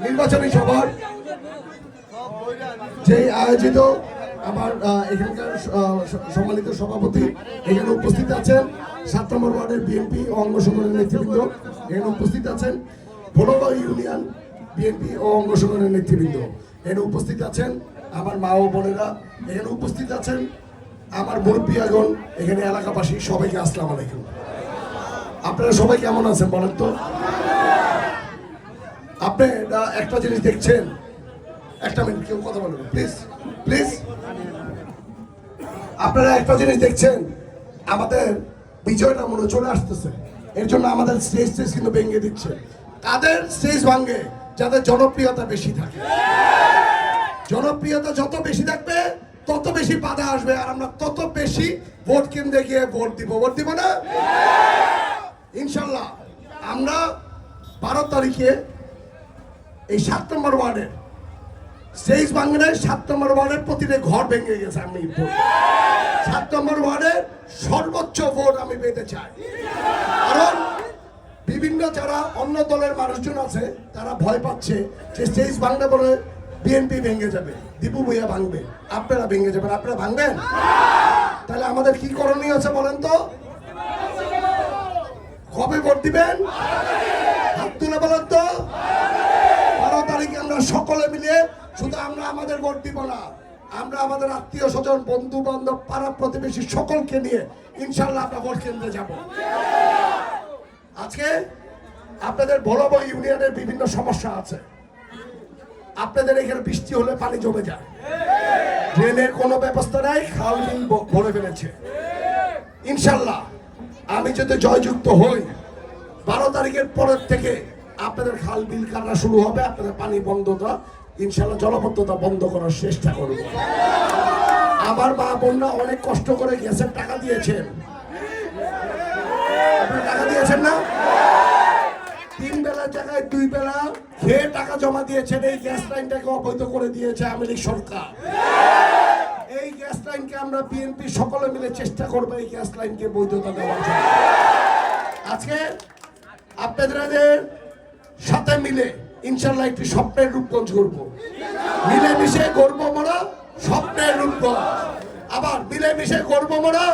নির্বাচনী সভার যে আয়োজিত আমার এখানকার সম্মানিত সভাপতি এখানে উপস্থিত আছেন, 7 নম্বর ওয়ার্ডের বিএনপি ও অঙ্গ সংগঠনের নেতৃবৃন্দ এখানে উপস্থিত আছেন, ভোলবা ইউনিয়ন বিএনপি ও অঙ্গ সংগঠনের নেতৃবৃন্দ এখানে উপস্থিত আছেন, আমার মা ও বোনেরা এখানে উপস্থিত আছেন, আমার মুরব্বিয়াগণ এখানে এলাকাবাসী, সবাইকে আসসালামু আলাইকুম। আপনারা সবাই কেমন আছেন বলেন তো? আপনি একটা জিনিস দেখছেন, একটা মিনিট কেউ কথা বলবেন প্লিজ প্লিজ। আপনারা একটা জিনিস দেখছেন, আমাদের বিজয়টা মনে চলে আসতেছে, এর জন্য আমাদের স্টেজ কিন্তু ভেঙে দিচ্ছে। কাদের স্টেজ ভাঙে? যাদের জনপ্রিয়তা বেশি থাকে। জনপ্রিয়তা যত বেশি থাকবে তত বেশি বাধা আসবে, আর আমরা তত বেশি ভোট কেন্দ্রে গিয়ে ভোট দিব না ইনশাল্লাহ। আমরা 12 তারিখে এই 7 নম্বর ওয়ার্ডের স্টেজ ভাঙলে 7 নম্বর ওয়ার্ডের প্রতিটা ঘর ভেঙে গেছে। আমি 7 নম্বর ওয়ার্ডের সর্বোচ্চ ভোট আমি পেতে চাই, কারণ বিভিন্ন যারা অন্য দলের মানুষজন আছে তারা ভয় পাচ্ছে যে স্টেজ ভাঙলে বলে বিএনপি ভেঙে যাবে, দীপু ভূঁইয়া ভাঙবে, আপনারা ভেঙে যাবেন। আপনারা ভাঙবেন? তাহলে আমাদের কি করণীয় আছে বলেন তো? কবে ভোট দিবেন? হাত তুলে বলেন তো। 12 তারিখে আমরা সকলে মিলে, শুধু আমরা আমাদের ভোট দিব না, আমরা আমাদের আত্মীয় স্বজন, বন্ধু বান্ধব, পাড়া প্রতিবেশী সকলকে নিয়ে ইনশাল্লাহ আমরা ভোট কেন্দ্রে যাব। আজকে আপনাদের ভোলবা ইউনিয়নের বিভিন্ন সমস্যা আছে। আপনাদের এখানে বৃষ্টি হলে পানি জমে যায়, ড্রেনের কোনো ব্যবস্থা নাই, খাল বিল ভরে ফেলেছে। ইনশাল্লাহ আমি যদি জয়যুক্ত হই, 12 তারিখের পরের থেকে আপনাদের খাল বিল কাটা শুরু হবে, আপনাদের পানি বন্ধতা ইনশাল্লাহ জলবদ্ধতা বন্ধ করার চেষ্টা করব। আমার মা বোনরা অনেক কষ্ট করে গ্যাসের টাকা দিয়েছেন, আপনারা টাকা দিয়েছেন না? 3 বেলার জায়গায় 2 বেলা খেয়ে টাকা জমা দিয়েছেন। এই গ্যাস লাইনটাকে অবৈধ করে দিয়েছে আওয়ামী সরকার। এই গ্যাস লাইনকে আমরা বিএনপি সকলে মিলে চেষ্টা করবো এই গ্যাস লাইনকে বৈধতা দেওয়ার জন্য। আজকে আপনাদের সাথে মিলে ইনশাল্লাহ একটি স্বপ্নের রূপগঞ্জ করব। মিলেমিশে গর্ব মোরা স্বপ্নের রূপগঞ্জ, আবার মিলেমিশে গর্ব মোরা।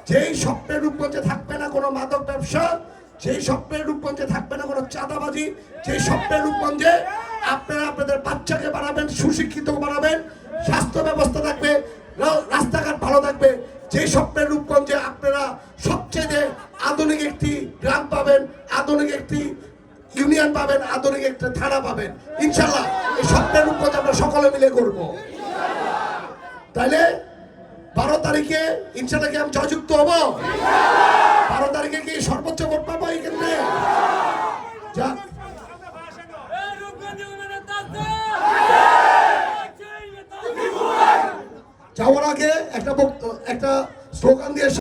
যেই স্বপ্নের রূপগঞ্জে থাকবে না কোনো মাদক ব্যবসা, যেই স্বপ্নের রূপগঞ্জে থাকবে না কোনো চাঁদাবাজি, যেই স্বপ্নের রূপগঞ্জে আপনারা আপনাদের বাচ্চাকে বানাবেন, সুশিক্ষিত বানাবেন, স্বাস্থ্য ব্যবস্থা থাকবে, রাস্তাঘাট ভালো থাকবে, যেই স্বপ্নের রূপগঞ্জে আপনারা সবচেয়ে আধুনিক একটি গ্রাম পাবেন, আধুনিক একটি ইউনিয়ন পাবেন, আধুনিক একটা থানা পাবেন। ইনশাল্লাহ এই স্বপ্নের রূপগঞ্জ আমরা সকলে মিলে করব। তাইলে 12 তারিখে ইনশাল্লাহ কি আমি জয়যুক্ত হব? 12 তারিখে কি সর্বোচ্চ ভোট পাবো এখানে? যাওয়ার আগে একটা স্লোগান দিয়ে